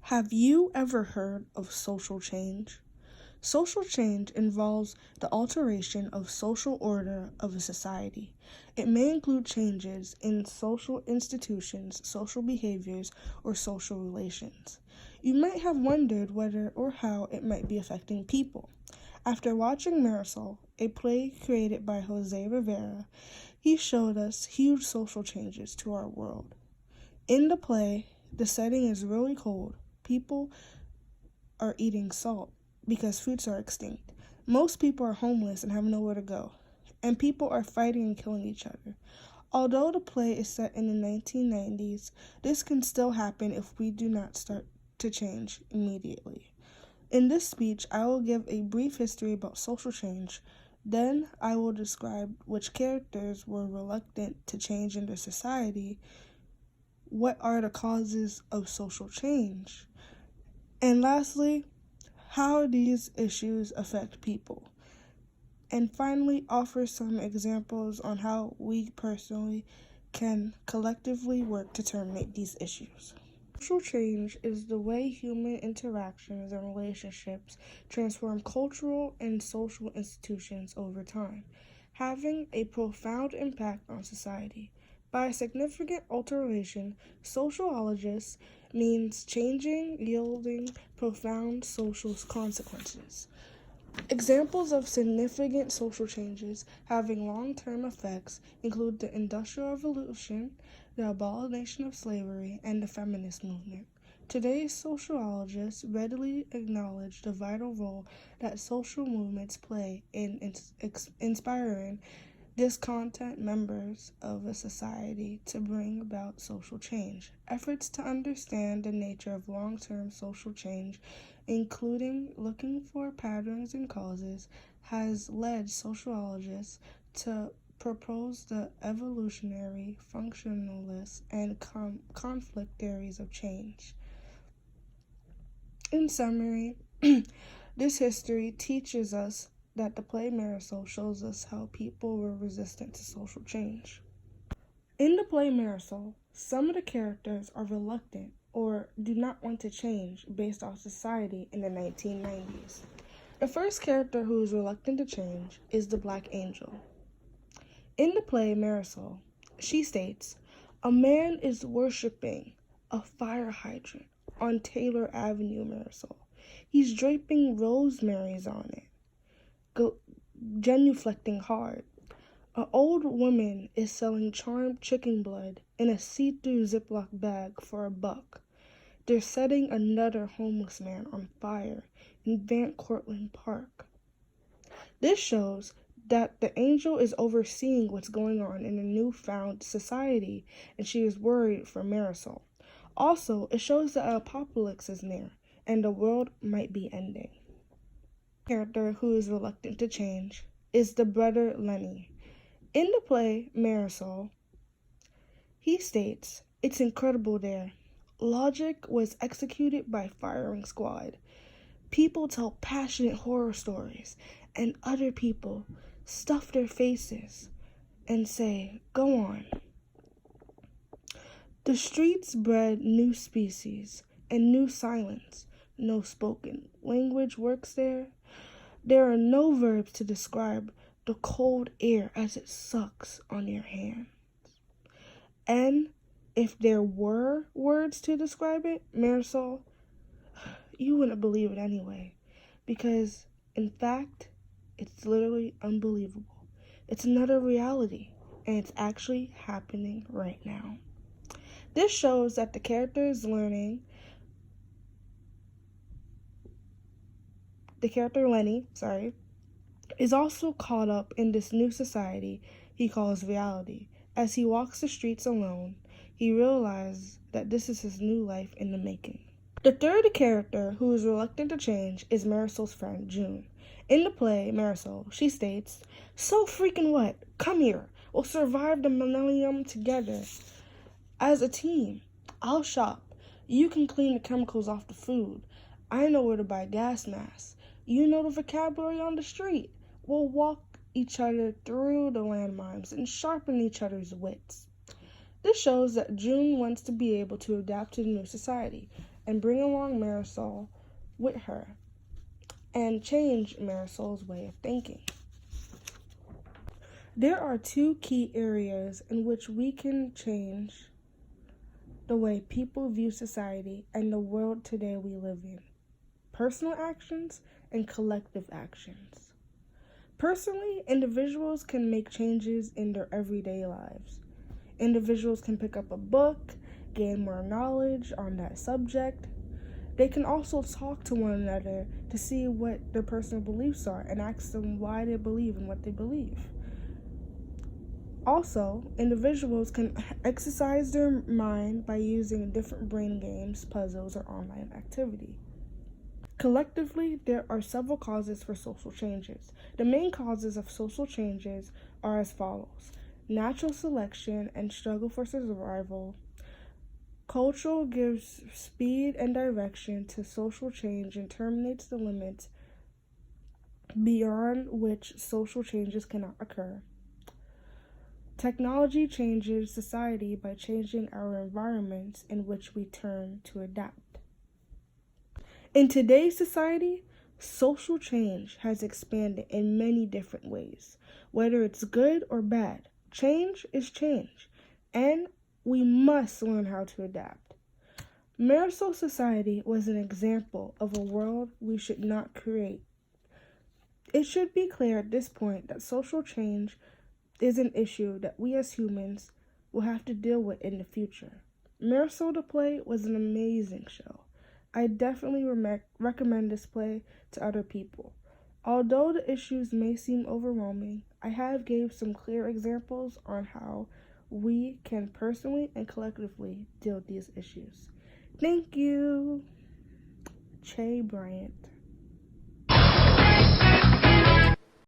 Have you ever heard of social change? Social change involves the alteration of social order of a society. It may include changes in social institutions, social behaviors, or social relations. You might have wondered whether or how it might be affecting people. After watching Marisol, a play created by Jose Rivera, he showed us huge social changes to our world. In the play, the setting is really cold. People are eating salt because fruits are extinct. Most people are homeless and have nowhere to go. And people are fighting and killing each other. Although the play is set in the 1990s, this can still happen if we do not start to change immediately. In this speech, I will give a brief history about social change. Then I will describe which characters were reluctant to change in their society. What are the causes of social change? And lastly, how these issues affect people. And finally, offer some examples on how we personally can collectively work to terminate these issues. Social change is the way human interactions and relationships transform cultural and social institutions over time, having a profound impact on society. By significant alteration, sociologists means changing yielding profound social consequences. Examples of significant social changes having long-term effects include the Industrial Revolution, the abolition of slavery, and the feminist movement. Today's sociologists readily acknowledge the vital role that social movements play in inspiring discontent members of a society to bring about social change. Efforts to understand the nature of long-term social change, including looking for patterns and causes, has led sociologists to propose the evolutionary, functionalist, and conflict theories of change. In summary, this history teaches us that the play Marisol shows us how people were resistant to social change. In the play Marisol, some of the characters are reluctant or do not want to change based off society in the 1990s. The first character who is reluctant to change is the Black Angel. In the play Marisol, she states, "A man is worshiping a fire hydrant on Taylor Avenue, Marisol. He's draping rosemaries on it, genuflecting hard. An old woman is selling charmed chicken blood in a see-through Ziploc bag for $1. They're setting another homeless man on fire in Van Cortlandt Park." This shows that the angel is overseeing what's going on in a newfound society, and she is worried for Marisol. Also, it shows that an apocalypse is near, and the world might be ending. The character who is reluctant to change is the brother Lenny. In the play Marisol, he states, "It's incredible there. Logic was executed by firing squad. People tell passionate horror stories, and other people stuff their faces and say, 'Go on.' The streets bred new species and new silence. No spoken language works there. There are no verbs to describe the cold air as it sucks on your hands. And if there were words to describe it, Marisol, you wouldn't believe it anyway. Because, in fact, it's literally unbelievable. It's another reality, and it's actually happening right now." This shows that the character Lenny, is also caught up in this new society he calls reality. As he walks the streets alone, he realizes that this is his new life in the making. The third character who is reluctant to change is Marisol's friend, June. In the play, Marisol, she states, "So freaking what? Come here. We'll survive the millennium together. As a team. I'll shop. You can clean the chemicals off the food. I know where to buy gas masks. You know the vocabulary on the street. We'll walk each other through the landmines and sharpen each other's wits." This shows that June wants to be able to adapt to the new society. and bring along Marisol with her and change Marisol's way of thinking. There are two key areas in which we can change the way people view society and the world today we live in: personal actions and collective actions. Personally, individuals can make changes in their everyday lives. Individuals can pick up a book, gain more knowledge on that subject. They can also talk to one another to see what their personal beliefs are and ask them why they believe in what they believe. Also, individuals can exercise their mind by using different brain games, puzzles, or online activity. Collectively, there are several causes for social changes. The main causes of social changes are as follows: natural selection and struggle for survival. Culture gives speed and direction to social change and terminates the limits beyond which social changes cannot occur. Technology changes society by changing our environments in which we turn to adapt. In today's society, social change has expanded in many different ways. Whether it's good or bad, change is change, and we must learn how to adapt. Marisol Society was an example of a world we should not create. It should be clear at this point that social change is an issue that we as humans will have to deal with in the future. Marisol the Play was an amazing show. I definitely recommend this play to other people. Although the issues may seem overwhelming, I have gave some clear examples on how we can personally and collectively deal with these issues. Thank you, Che Bryant.